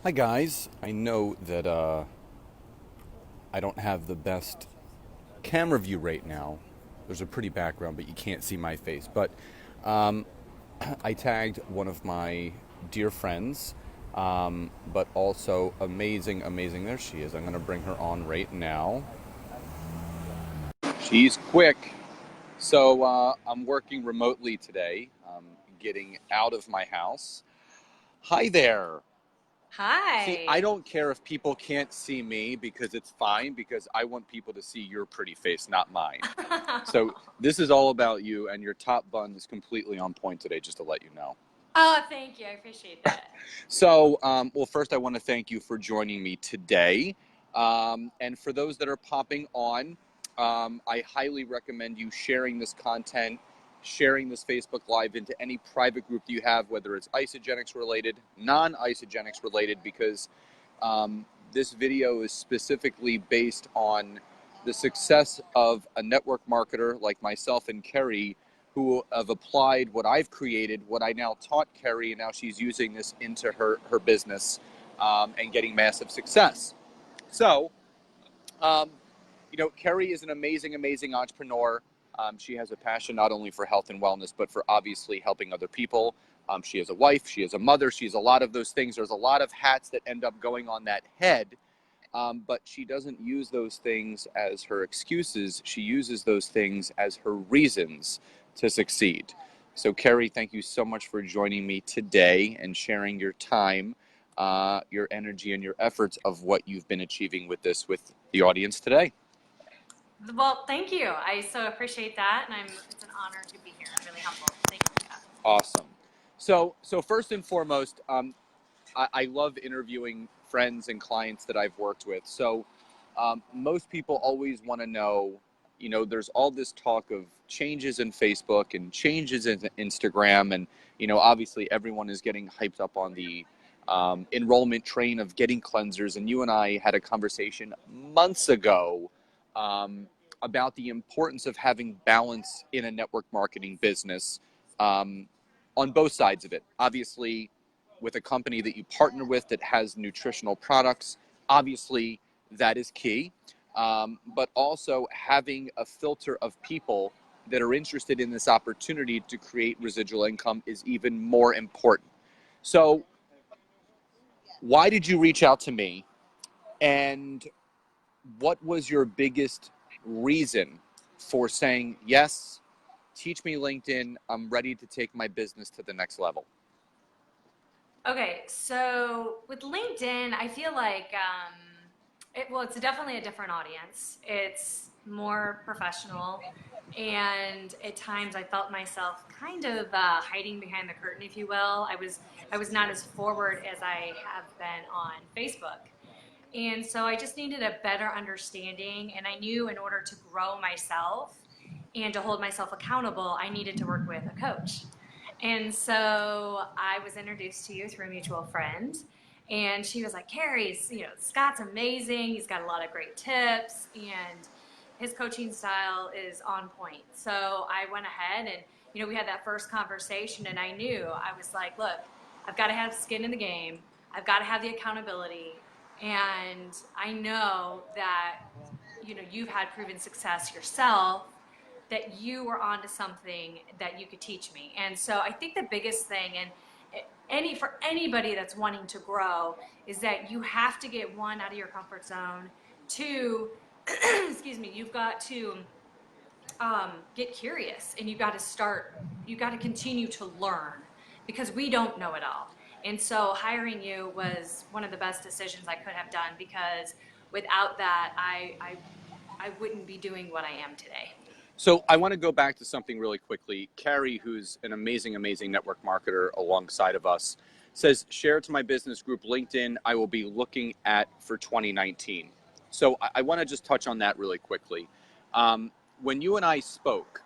Hi guys, I know that I don't have the best camera view right now. There's a pretty background, but you can't see my face. But I tagged one of my dear friends, but also amazing, amazing. There she is. I'm going to bring her on right now. She's quick. So I'm working remotely today, getting out of my house. Hi there. See, I Hi. don't care if people can't see me because it's fine because I want people to see your pretty face, not mine. So this is all about you, and your top bun is completely on point today, just to let you know. Oh, thank you. I appreciate that. So, well, first I want to thank you for joining me today. And for those that are popping on, I highly recommend you sharing this content, sharing this Facebook Live into any private group that you have, whether it's isogenics related, non-isogenics related, because this video is specifically based on the success of a network marketer like myself and Keri, who have applied what I've created, what I now taught Keri, and now she's using this into her business and getting massive success. So, um, Keri is an amazing, amazing entrepreneur. She has a passion not only for health and wellness, but for obviously helping other people. She is a wife, she is a mother, she's a lot of those things. There's a lot of hats that end up going on that head, but she doesn't use those things as her excuses. She uses those things as her reasons to succeed. So, Keri, thank you so much for joining me today and sharing your time, your energy, and your efforts of what you've been achieving with this with the audience today. Well, thank you. I so appreciate that, and it's an honor to be here. I'm really humbled. Thank you. Awesome. So first and foremost, I love interviewing friends and clients that I've worked with. So most people always want to know, there's all this talk of changes in Facebook and changes in Instagram. And, obviously everyone is getting hyped up on the enrollment train of getting cleansers. And you and I had a conversation months ago um, about the importance of having balance in a network marketing business um, on both sides of it. Obviously, with a company that you partner with that has nutritional products, obviously that is key. But also having a filter of people that are interested in this opportunity to create residual income is even more important. So, why did you reach out to me? And what was your biggest reason for saying, yes, teach me LinkedIn, I'm ready to take my business to the next level? Okay, so with LinkedIn, I feel like it's definitely a different audience. It's more professional, and at times I felt myself kind of hiding behind the curtain, if you will. I was not as forward as I have been on Facebook. And so I just needed a better understanding. And I knew in order to grow myself and to hold myself accountable, I needed to work with a coach. And so I was introduced to you through a mutual friend. And she was like, Carrie's, Scott's amazing. He's got a lot of great tips. And his coaching style is on point. So I went ahead and, we had that first conversation. And I knew, I was like, look, I've got to have skin in the game. I've got to have the accountability. And I know that, you've had proven success yourself, that you were onto something that you could teach me. And so I think the biggest thing, and for anybody that's wanting to grow, is that you have to get one out of your comfort zone. Two, excuse me, you've got to get curious, and you've got to continue to learn, because we don't know it all. And so hiring you was one of the best decisions I could have done, because without that, I wouldn't be doing what I am today. So I want to go back to something really quickly. Keri, who's an amazing, amazing network marketer alongside of us, says, share to my business group LinkedIn, I will be looking at for 2019. So I want to just touch on that really quickly. When you and I spoke,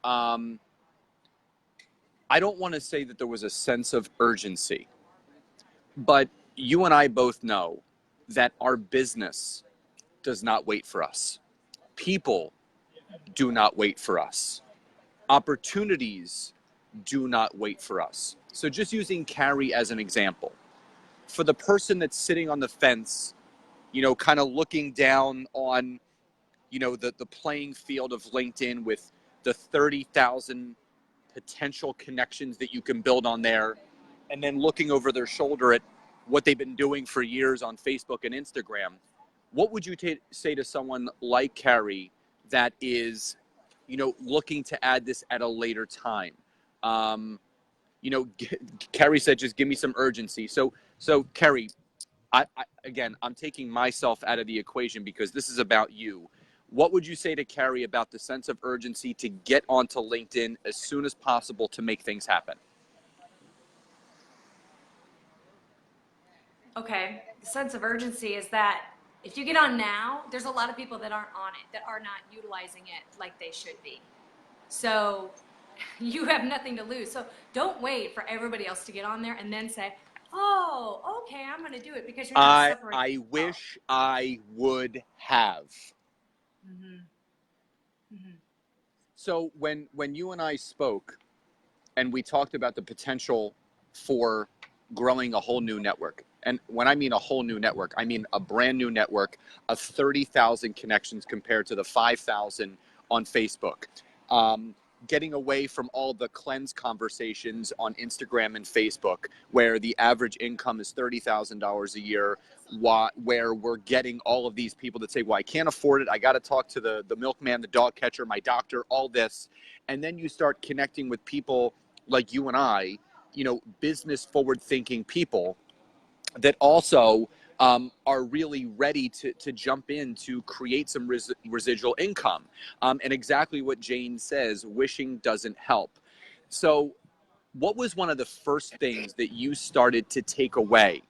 um, I don't want to say that there was a sense of urgency, but you and I both know that our business does not wait for us. People do not wait for us. Opportunities do not wait for us. So just using Keri as an example, for the person that's sitting on the fence, you know, kind of looking down on, you know, the playing field of LinkedIn with the 30,000 potential connections that you can build on there, and then looking over their shoulder at what they've been doing for years on Facebook and Instagram, what would you say to someone like Keri that is, you know, looking to add this at a later time? You know, Keri said, just give me some urgency. So Keri, again, I'm taking myself out of the equation because this is about you. What would you say to Keri about the sense of urgency to get onto LinkedIn as soon as possible to make things happen? Okay, the sense of urgency is that if you get on now, there's a lot of people that aren't on it, that are not utilizing it like they should be. So you have nothing to lose. So don't wait for everybody else to get on there and then say, oh, okay, I'm going to do it, because you're not separating. I wish I would have. Mm-hmm. Mm-hmm. So when you and I spoke and we talked about the potential for growing a whole new network, and when I mean a whole new network, I mean a brand new network of 30,000 connections compared to the 5,000 on Facebook. Getting away from all the cleanse conversations on Instagram and Facebook, where the average income is $30,000 a year, where we're getting all of these people that say, well, I can't afford it. I got to talk to the milkman, the dog catcher, my doctor, all this. And then you start connecting with people like you and I, you know, business forward thinking people that also are really ready to jump in to create some residual income. And exactly what Jane says, wishing doesn't help. So what was one of the first things that you started to take away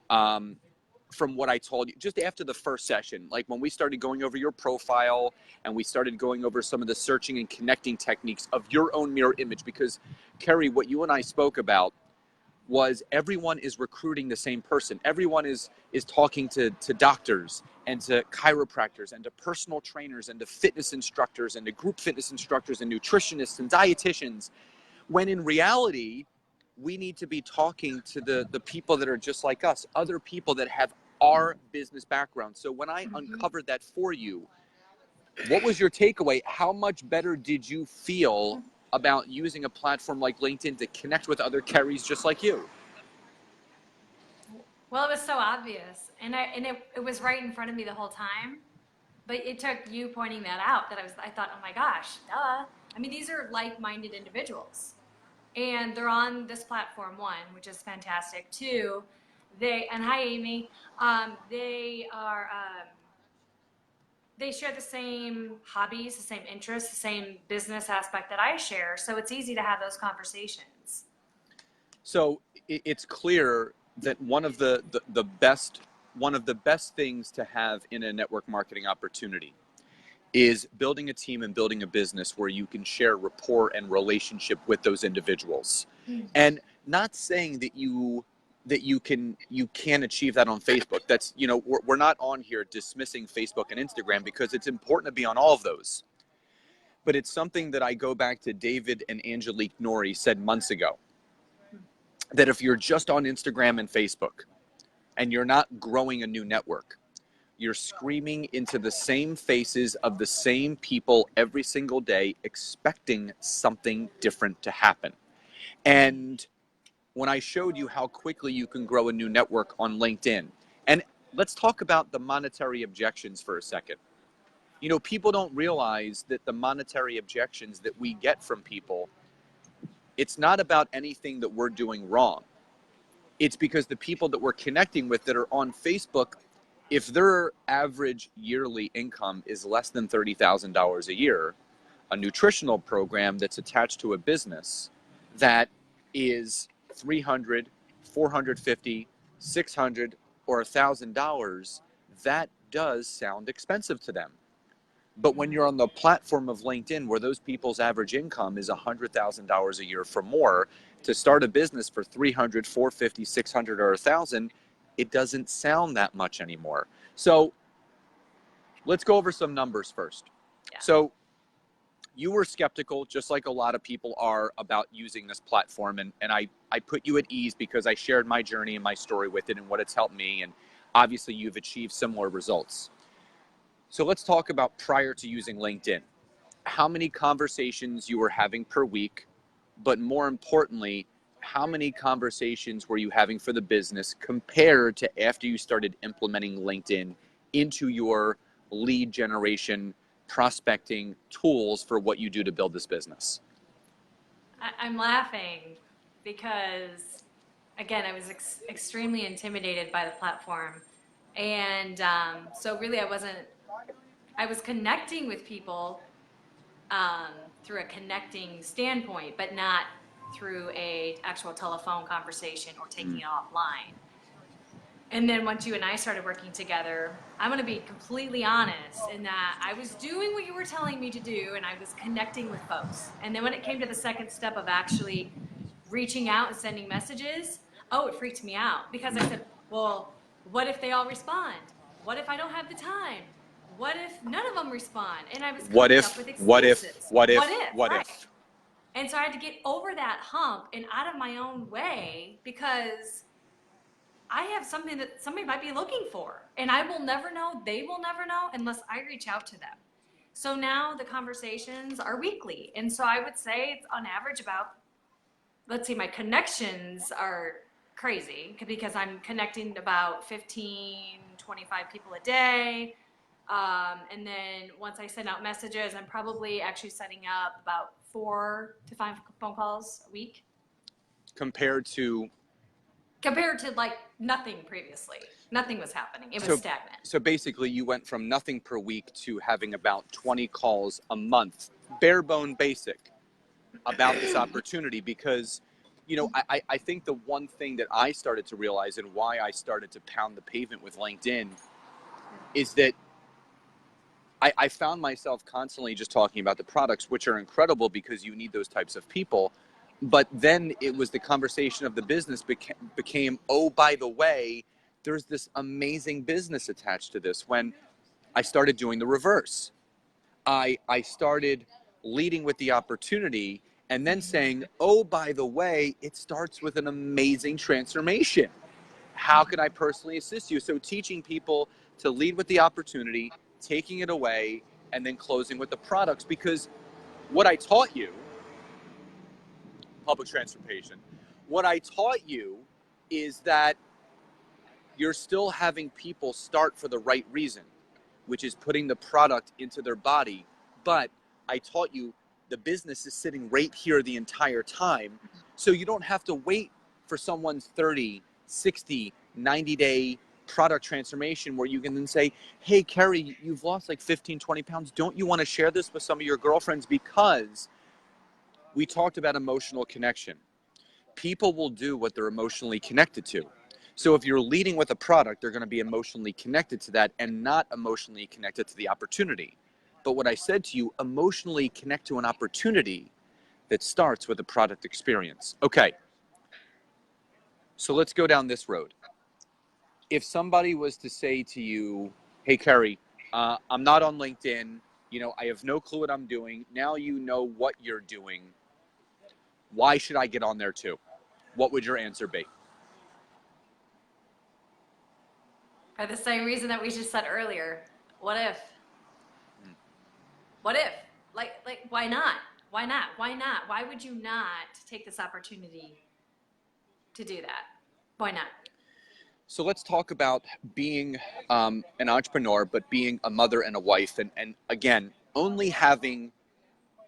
from what I told you just after the first session? Like when we started going over your profile and we started going over some of the searching and connecting techniques of your own mirror image, because Keri, what you and I spoke about was everyone is recruiting the same person. Everyone is talking to doctors and to chiropractors and to personal trainers and to fitness instructors and to group fitness instructors and nutritionists and dietitians, when in reality, we need to be talking to the people that are just like us, other people that have our business background. So when I uncovered that for you, what was your takeaway? How much better did you feel about using a platform like LinkedIn to connect with other Keris just like you? Well, it was so obvious, and it was right in front of me the whole time. But it took you pointing that out that I thought, oh my gosh, duh. I mean, these are like-minded individuals, and they're on this platform. One, which is fantastic. Two, and hi Amy, they are. They share the same hobbies, the same interests, the same business aspect that I share. So it's easy to have those conversations. So it's clear that one of the best things to have in a network marketing opportunity is building a team and building a business where you can share rapport and relationship with those individuals. And not saying that you can achieve that on Facebook. That's, you know, we're not on here dismissing Facebook and Instagram, because it's important to be on all of those. But it's something that I go back to David and Angelique Nori said months ago, that if you're just on Instagram and Facebook and you're not growing a new network, you're screaming into the same faces of the same people every single day, expecting something different to happen. And when I showed you how quickly you can grow a new network on LinkedIn, and let's talk about the monetary objections for a second. You know, people don't realize that the monetary objections that we get from people, it's not about anything that we're doing wrong. It's because the people that we're connecting with that are on Facebook, if their average yearly income is less than $30,000 a year, a nutritional program that's attached to a business that is $300, $450, $600, or $1,000, that does sound expensive to them. But when you're on the platform of LinkedIn, where those people's average income is $100,000 a year for more, to start a business for $300, $450, $600, or $1,000, it doesn't sound that much anymore. So let's go over some numbers first. Yeah. So you were skeptical, just like a lot of people are, about using this platform. And I put you at ease because I shared my journey and my story with it and what it's helped me. And obviously you've achieved similar results. So let's talk about prior to using LinkedIn. How many conversations you were having per week, but more importantly, how many conversations were you having for the business compared to after you started implementing LinkedIn into your lead generation, prospecting tools for what you do to build this business? I'm laughing because, again, I was extremely intimidated by the platform. And so really I was connecting with people through a connecting standpoint, but not through a actual telephone conversation or taking it offline. And then once you and I started working together, I'm going to be completely honest in that I was doing what you were telling me to do and I was connecting with folks. And then when it came to the second step of actually reaching out and sending messages, oh, it freaked me out because I said, well, what if they all respond? What if I don't have the time? What if none of them respond? And I was coming up with excuses. What if? Right. And so I had to get over that hump and out of my own way because I have something that somebody might be looking for, and I will never know, they will never know unless I reach out to them. So now the conversations are weekly. And so I would say it's on average about, let's see, my connections are crazy because I'm connecting about 15, 25 people a day. And then once I send out messages, I'm probably actually setting up about 4 to 5 phone calls a week. Compared to like nothing previously. Nothing was happening. It was stagnant. So basically you went from nothing per week to having about 20 calls a month, bare bone basic, about this opportunity. Because, you know, I think the one thing that I started to realize and why I started to pound the pavement with LinkedIn is that I found myself constantly just talking about the products, which are incredible because you need those types of people. But then it was the conversation of the business became, oh, by the way, there's this amazing business attached to this. When I started doing the reverse, I started leading with the opportunity and then saying, oh, by the way, it starts with an amazing transformation. How can I personally assist you? So teaching people to lead with the opportunity, taking it away, and then closing with the products. Because what I taught you, public transportation, what I taught you is that you're still having people start for the right reason, which is putting the product into their body. But I taught you the business is sitting right here the entire time. So you don't have to wait for someone's 30, 60, 90-day product transformation where you can then say, hey, Keri, you've lost like 15, 20 pounds. Don't you want to share this with some of your girlfriends? Because we talked about emotional connection. People will do what they're emotionally connected to. So if you're leading with a product, they're going to be emotionally connected to that and not emotionally connected to the opportunity. But what I said to you, emotionally connect to an opportunity that starts with a product experience. Okay, so let's go down this road. If somebody was to say to you, hey, Keri, I'm not on LinkedIn. You know, I have no clue what I'm doing. Now you know what you're doing. Why should I get on there too? What would your answer be? For the same reason that we just said earlier. What if? What if? Like, why not? Why not? Why not? Why would you not take this opportunity to do that? Why not? So let's talk about being an entrepreneur, but being a mother and a wife. And again, only having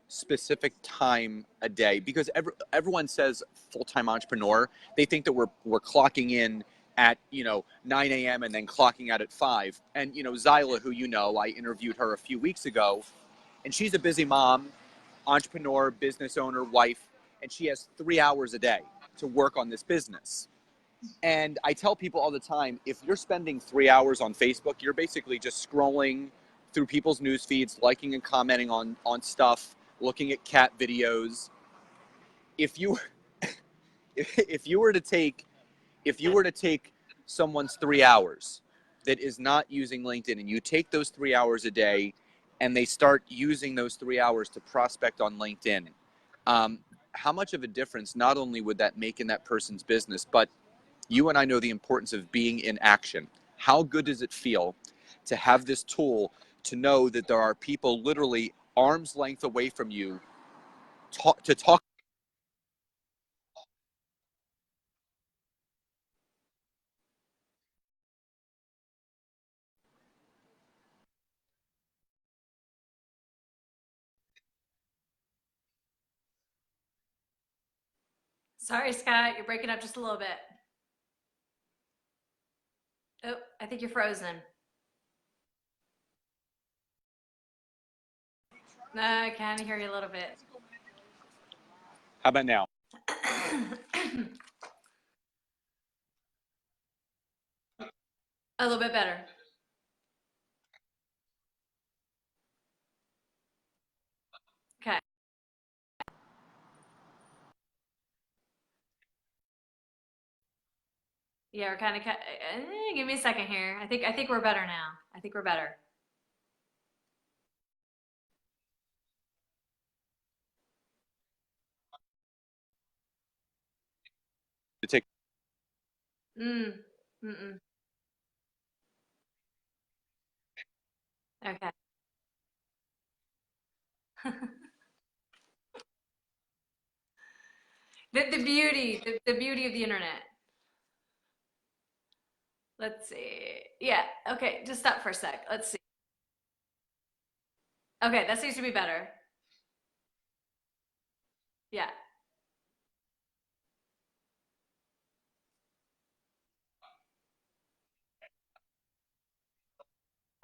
specific time a day, because everyone says full-time entrepreneur. They think that we're clocking in at 9 a.m. and then clocking out at 5. And Zyla, who I interviewed her a few weeks ago, and she's a busy mom, entrepreneur, business owner, wife, and she has 3 hours a day to work on this business. And I tell people all the time, if you're spending 3 hours on Facebook, you're basically just scrolling through people's news feeds, liking and commenting on stuff, looking at cat videos. If you were to take someone's 3 hours that is not using LinkedIn, and you take those 3 hours a day and they start using those 3 hours to prospect on LinkedIn, um, how much of a difference not only would that make in that person's business, but you and I know the importance of being in action. How good does it feel to have this tool to know that there are people literally arm's length away from you to talk? Sorry, Scott, you're breaking up just a little bit. Oh, I think you're frozen. No, I can hear you a little bit. How about now? A little bit better. Okay. Yeah, we're kind of. Give me a second here. I think we're better now. I think we're better. To take Mm. Mm-mm. Okay. The beauty of the internet. Let's see. Yeah. Okay. Just stop for a sec. Let's see. Okay, that seems to be better. Yeah.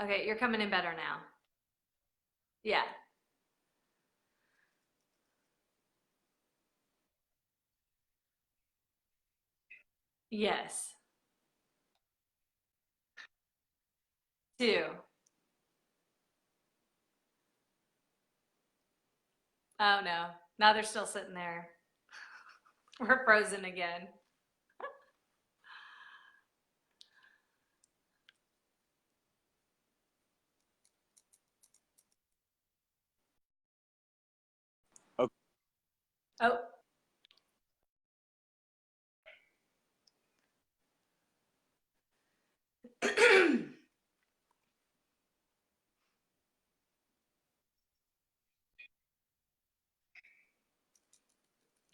Okay, you're coming in better now. Yeah. Yes. Two. Oh no. Now they're still sitting there. We're frozen again. Oh.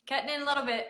Cutting in a little bit.